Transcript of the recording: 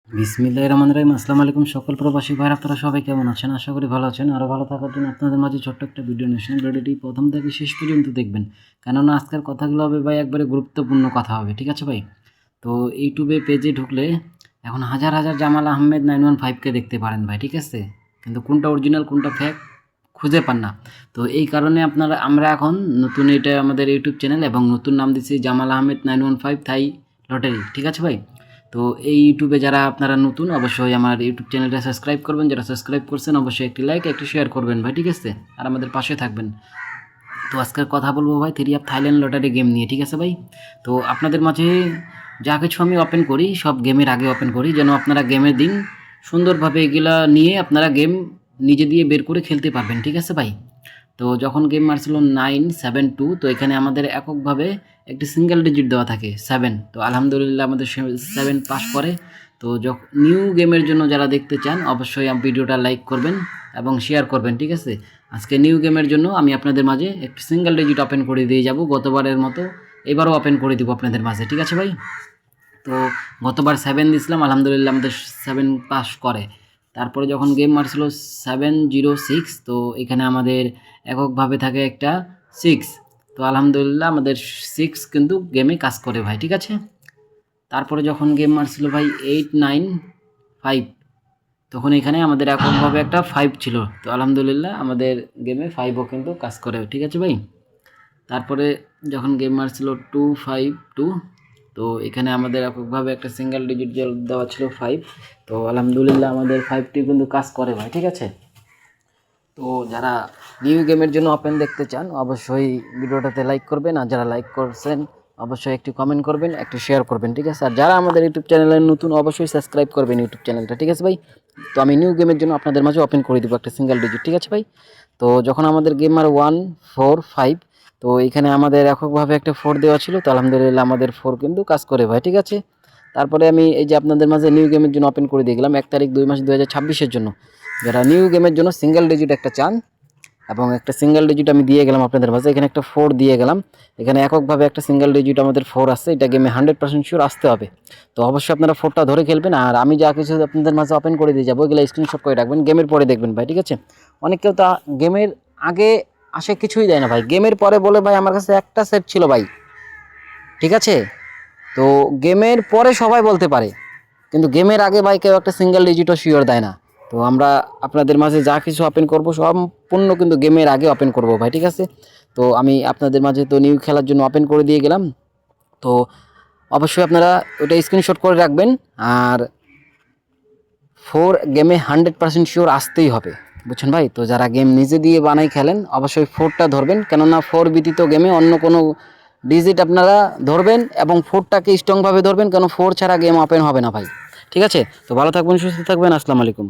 বিসমিল্লাহির রহমানির রহিম। আসসালামু আলাইকুম সকল প্রবাসী ভাইরা, আপনারা সবাই কেমন আছেন? আশা করি ভালো আছেন। আরও ভালো থাকার জন্য আপনাদের মাঝে ছোট্ট একটা ভিডিও নিয়ে আসলাম। ভিডিওটি প্রথম থেকে শেষ পর্যন্ত দেখবেন, কেননা আজকের কথাগুলো হবে ভাই একবারে গুরুত্বপূর্ণ কথা হবে, ঠিক আছে ভাই? তো ইউটিউবে পেজে ঢুকলে এখন হাজার হাজার জামাল আহমেদ 915কে দেখতে পারেন ভাই, ঠিক আছে? কিন্তু কোনটা অরিজিনাল কোনটা ফেক খুঁজে পান না। তো এই কারণে আমরা এখন নতুন, এটা আমাদের ইউটিউব চ্যানেল এবং নতুন নাম দিচ্ছি জামাল আহমেদ 915 থাই লটারি, ঠিক আছে ভাই? তো এই ইউটিউবে যারা আপনারা নতুন, অবশ্যই আমার ইউটিউব চ্যানেলটা সাবস্ক্রাইব করবেন। যারা সাবস্ক্রাইব করছেন অবশ্যই একটি লাইক একটি শেয়ার করবেন ভাই, ঠিক আছে? আর আমাদের পাশে থাকবেন। তো আজকের কথা বলবো ভাই three of Thailand lottery game নিয়ে, ঠিক আছে ভাই? তো আপনাদের মাঝে যা কিছু আমি ওপেন করি সব গেমের আগে ওপেন করি, যেন আপনারা গেমের দিন সুন্দরভাবে এগুলা নিয়ে আপনারা গেম নিজে দিয়ে বের করে খেলতে পারবেন, ঠিক আছে ভাই? তো যখন গেম মারছিল 972, তো এখানে আমাদের এককভাবে একটি সিঙ্গেল ডিজিট দেওয়া থাকে 7। তো আলহামদুলিল্লাহ আমাদের 7 পাস করে। তো নিউ গেমের জন্য যারা দেখতে চান অবশ্যই ভিডিওটা লাইক করবেন এবং শেয়ার করবেন, ঠিক আছে? আজকে নিউ গেমের জন্য আমি আপনাদের মাঝে একটি সিঙ্গেল ডিজিট ওপেন করে দিয়ে যাব, গতবারের মতো এবারও ওপেন করে দিব আপনাদের মাঝে, ঠিক আছে ভাই? তো গতবার 7 দিয়েছিলাম, আলহামদুলিল্লাহ আমাদের 7 পাস করে। তারপরে যখন গেম মারছিল 706, তো এখানে আমাদের এককভাবে থাকে একটা 6। তো আলহামদুলিল্লাহ আমাদের 6 কিন্তু গেমে কাজ করে ভাই, ঠিক আছে? তারপরে যখন গেম মারছিল ভাই 895, তখন এখানে আমাদের এককভাবে একটা 5 ছিল। তো আলহামদুলিল্লাহ আমাদের গেমে 5ও কিন্তু কাজ করে, ঠিক আছে ভাই? তারপরে যখন গেম মারছিল 252, তো এখানে আমাদের এককভাবে একটা সিঙ্গেল ডিজিট দেওয়া ছিল 5। তো আলহামদুলিল্লাহ আমাদের 5টি কিন্তু কাজ করে ভাই, ঠিক আছে? তো যারা নিউ গেমের জন্য ওপেন দেখতে চান অবশ্যই ভিডিওটাতে লাইক করবেন, আর যারা লাইক করছেন অবশ্যই একটি কমেন্ট করবেন, একটি শেয়ার করবেন, ঠিক আছে? আর যারা আমাদের ইউটিউব চ্যানেলে নতুন অবশ্যই সাবস্ক্রাইব করবেন ইউটিউব চ্যানেলটা, ঠিক আছে ভাই? তো আমি নিউ গেমের জন্য আপনাদের মাঝে ওপেন করে দিব একটা সিঙ্গেল ডিজিট, ঠিক আছে ভাই? তো যখন আমাদের গেম আর 145, তো এখানে আমাদের এককভাবে একটা 4 দেওয়া ছিল। তো আলহামদুলিল্লাহ আমাদের 4 কিন্তু কাজ করে ভাই, ঠিক আছে? তারপরে আমি এই যে আপনাদের মাঝে নিউ গেমের জন্য ওপেন করে দিয়ে গেলাম 1 তারিখ 2 মাস 2026-এর জন্য। যারা নিউ গেমের জন্য সিঙ্গেল ডিজিট একটা চান এবং একটা সিঙ্গেল ডিজিট আমি দিয়ে গেলাম আপনাদের মাঝে, এখানে একটা 4 দিয়ে গেলাম। এখানে এককভাবে একটা সিঙ্গেল ডিজিট আমাদের 4 আসছে, এটা গেমে 100% শিওর আসতে হবে। তো অবশ্যই আপনারা 4টা ধরে খেলবেন, আর আমি যা কিছু আপনাদের মাঝে ওপেন করে দিয়ে যাবো এগুলো স্ক্রিনশট করে রাখবেন, গেমের পরে দেখবেন ভাই, ঠিক আছে? অনেক কেউ তো গেমের আগে আসে কিছুই দেয় না ভাই, গেমের পরে বলে ভাই আমার কাছে একটা সেট ছিল ভাই, ঠিক আছে? তো গেমের পরে সবাই বলতে পারে, কিন্তু গেমের আগে ভাই কেউ একটা সিঙ্গেল ডিজিটও শিওর দেয় না। তো আমরা আপনাদের মাঝে যা কিছু ওপেন করব সম্পূর্ণ কিন্তু গেমের আগে ওপেন করব ভাই, ঠিক আছে? তো আমি আপনাদের মাঝে তো নিউ খেলার জন্য ওপেন করে দিয়ে গেলাম। তো অবশ্যই আপনারা ওটা স্ক্রিনশট করে রাখবেন, আর 4 গেমে 100% শিওর আসতেই হবে, বুঝছেন ভাই? তো যারা গেম নিজে দিয়ে বানাই খেলেন অবশ্যই 4টা ধরবেন, কেননা 4 ব্যতীত গেমে অন্য কোনো ডিজিট আপনারা ধরবেন এবং 4টাকে স্ট্রংভাবে ধরবেন, কেন 4 ছাড়া গেম ওপেন হবে না ভাই, ঠিক আছে? তো ভালো থাকবেন, সুস্থ থাকবেন, আসসালামু আলাইকুম।